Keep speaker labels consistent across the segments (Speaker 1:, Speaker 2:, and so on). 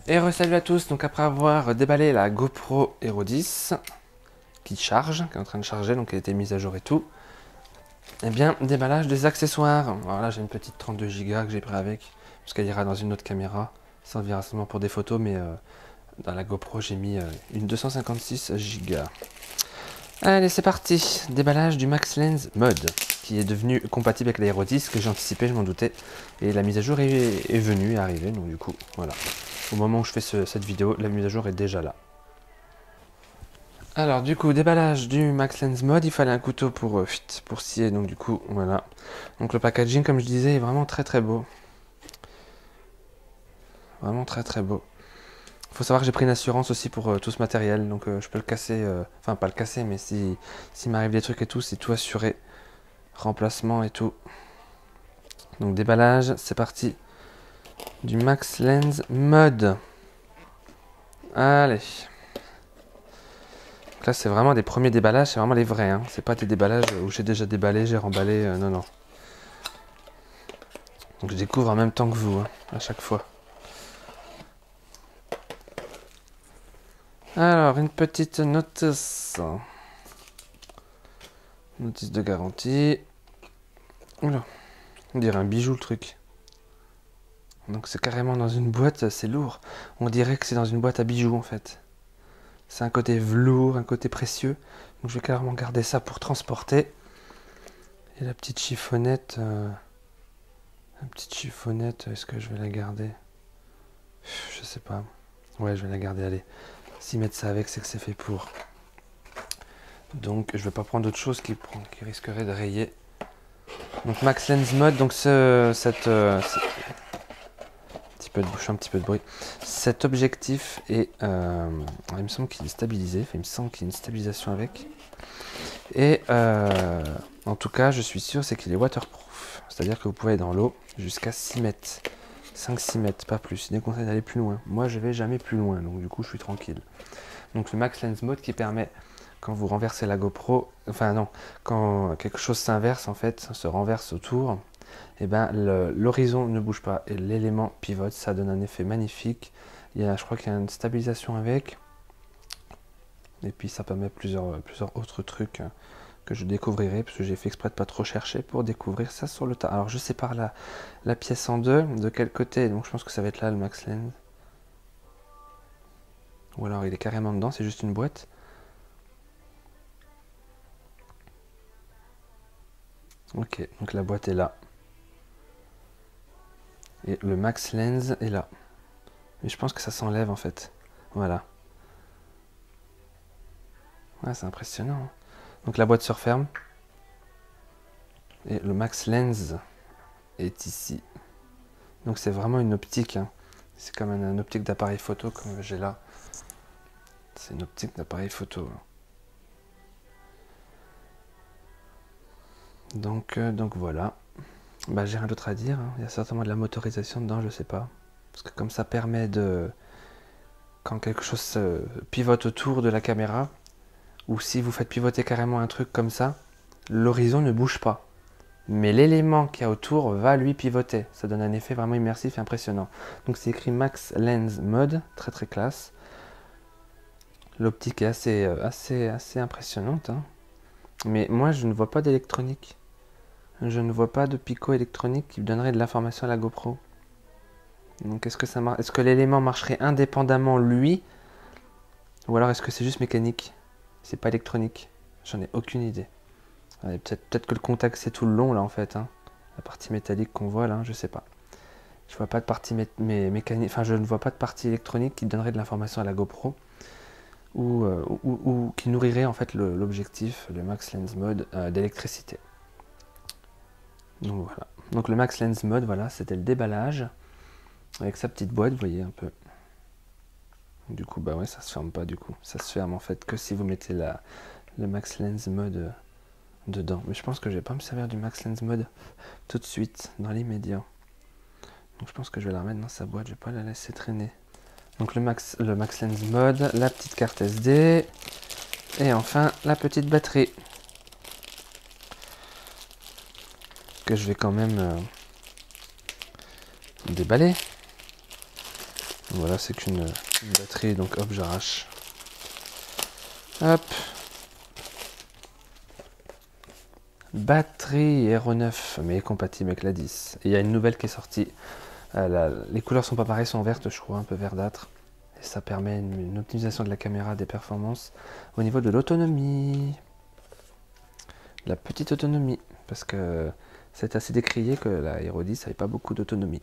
Speaker 1: Et salut à tous, donc après avoir déballé la GoPro Hero 10 qui charge, qui est en train de charger, donc elle a été mise à jour et tout, et bien déballage des accessoires. Alors là j'ai une petite 32 Go que j'ai pris avec, parce qu'elle ira dans une autre caméra, ça servira seulement pour des photos, mais dans la GoPro j'ai mis une 256 Go. Allez c'est parti, déballage du Max Lens Mode, qui est devenu compatible avec la Hero 10, que j'ai anticipé, je m'en doutais, et la mise à jour est venue, est arrivée, donc du coup voilà. Au moment où je fais cette vidéo, la mise à jour est déjà là. Alors du coup, déballage du Max Lens Mode, il fallait un couteau pour scier, donc du coup, voilà. Donc le packaging, comme je disais, est vraiment très très beau. Vraiment très très beau. Il faut savoir que j'ai pris une assurance aussi pour tout ce matériel, donc je peux le casser, enfin pas le casser, mais s'il m'arrive des trucs et tout, c'est tout assuré. Remplacement et tout. Donc déballage, c'est parti. Du Max Lens Mode. Allez. Là, c'est vraiment des premiers déballages, c'est vraiment les vrais. Hein. C'est pas des déballages où j'ai déjà déballé, j'ai remballé. Non, non. Donc je découvre en même temps que vous, hein, à chaque fois. Alors, une petite notice. Notice de garantie. Oula, on dirait un bijou le truc. Donc c'est carrément dans une boîte, c'est lourd. On dirait que c'est dans une boîte à bijoux en fait. C'est un côté velours, un côté précieux. Donc je vais carrément garder ça pour transporter. Et la petite chiffonnette... est-ce que je vais la garder? Je sais pas. Ouais, je vais la garder, allez. S'ils mettent ça avec, c'est que c'est fait pour. Donc je vais pas prendre d'autre chose qui risquerait de rayer. Donc Max Lens Mode, donc je fais un petit peu de bruit. Cet objectif est, il me semble qu'il est stabilisé, enfin, il me semble qu'il y a une stabilisation avec. Et en tout cas, je suis sûr, c'est qu'il est waterproof. C'est-à-dire que vous pouvez aller dans l'eau jusqu'à 6 mètres. 5-6 mètres, pas plus. Il est conseillé d'aller plus loin. Moi, je vais jamais plus loin, donc du coup, je suis tranquille. Donc le Max Lens Mode qui permet, quand vous renversez la GoPro, enfin non, quand quelque chose s'inverse en fait, se renverse autour, et ben l'horizon ne bouge pas et l'élément pivote, ça donne un effet magnifique. Je crois qu'il y a une stabilisation avec, et puis ça permet plusieurs autres trucs que je découvrirai, parce que j'ai fait exprès de pas trop chercher pour découvrir ça sur le tas. Alors je sépare la pièce en deux, de quel côté? Donc je pense que ça va être là le Max Lens. Ou alors il est carrément dedans, c'est juste une boîte. Ok, donc la boîte est là. Et le Max Lens est là. Mais je pense que ça s'enlève en fait. Voilà. Ouais, c'est impressionnant. Hein. Donc la boîte se referme. Et le Max Lens est ici. Donc c'est vraiment une optique. Hein. C'est comme une optique d'appareil photo comme j'ai là. C'est une optique d'appareil photo. Hein. Donc voilà. Bah, j'ai rien d'autre à dire. Hein. Il y a certainement de la motorisation dedans, je sais pas. Parce que comme ça permet de... Quand quelque chose se pivote autour de la caméra, ou si vous faites pivoter carrément un truc comme ça, l'horizon ne bouge pas. Mais l'élément qu'il y a autour va lui pivoter. Ça donne un effet vraiment immersif et impressionnant. Donc c'est écrit Max Lens Mode, très très classe. L'optique est assez impressionnante. Hein. Mais moi je ne vois pas d'électronique. Je ne vois pas de picot électronique qui donnerait de l'information à la GoPro. Donc est-ce que l'élément marcherait indépendamment lui? Ou alors est-ce que c'est juste mécanique? C'est pas électronique. J'en ai aucune idée. Peut-être que le contact c'est tout le long là en fait. Hein. La partie métallique qu'on voit là, je sais pas. Je vois pas de partie mécanique. Enfin, je ne vois pas de partie électronique qui donnerait de l'information à la GoPro ou qui nourrirait en fait l'objectif, le Max Lens Mode d'électricité. Donc voilà. Donc le Max Lens Mode, voilà, c'était le déballage avec sa petite boîte, vous voyez un peu. Du coup, bah ouais, ça se ferme pas du coup. Ça se ferme en fait que si vous mettez le Max Lens Mode dedans. Mais je pense que je vais pas me servir du Max Lens Mode tout de suite, dans l'immédiat. Donc je pense que je vais la remettre dans sa boîte, je vais pas la laisser traîner. Donc le Max Lens Mode, la petite carte SD, et enfin la petite batterie. Que je vais quand même déballer. Voilà, c'est qu'une batterie, donc hop, j'arrache. Hop. Batterie Hero 9, mais compatible avec la 10. Et il y a une nouvelle qui est sortie. Les couleurs sont pas pareilles, sont vertes, je crois, un peu verdâtre. Et ça permet une optimisation de la caméra, des performances au niveau de l'autonomie. La petite autonomie, parce que c'est assez décrié que la Hero 10 n'avait pas beaucoup d'autonomie.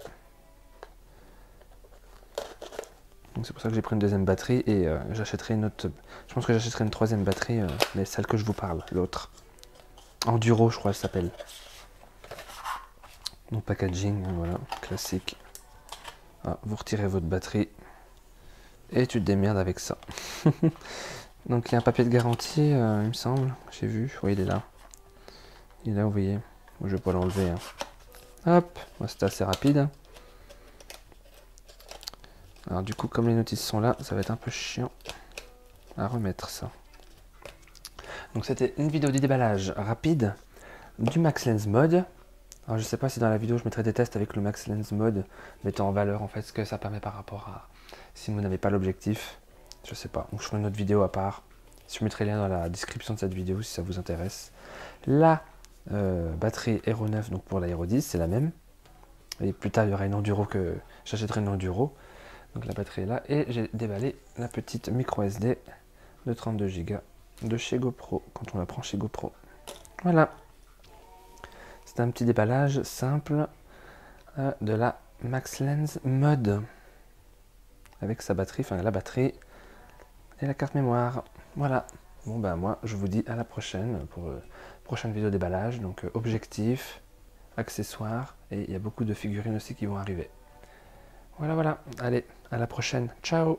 Speaker 1: Donc c'est pour ça que j'ai pris une deuxième batterie et j'achèterai une autre. Je pense que j'achèterai une troisième batterie, mais celle que je vous parle, l'autre. Enduro, je crois, elle s'appelle. Donc packaging, voilà, classique. Ah, vous retirez votre batterie et tu te démerdes avec ça. Donc il y a un papier de garantie, il me semble, j'ai vu, oui, il est là. Il est là, vous voyez. Moi, je vais pas l'enlever. Hein. Hop, moi c'était assez rapide. Alors du coup, comme les notices sont là, ça va être un peu chiant à remettre ça. Donc c'était une vidéo de déballage rapide du Max Lens Mode. Alors je sais pas si dans la vidéo je mettrai des tests avec le Max Lens Mode, mettant en valeur en fait ce que ça permet par rapport à si vous n'avez pas l'objectif. Je sais pas, donc je ferai une autre vidéo à part. Je mettrai le lien dans la description de cette vidéo si ça vous intéresse. La batterie Hero 9, donc pour la Hero 10, c'est la même. Et plus tard il y aura une enduro que j'achèterai une enduro. Donc la batterie est là et j'ai déballé la petite micro SD de 32 Go de chez GoPro quand on la prend chez GoPro. Voilà. C'est un petit déballage simple de la Max Lens Mode avec sa batterie, enfin la batterie et la carte mémoire. Voilà. Bon ben moi je vous dis à la prochaine pour prochaine vidéo déballage. Donc objectif, accessoires et il y a beaucoup de figurines aussi qui vont arriver. Voilà, voilà. Allez, à la prochaine. Ciao!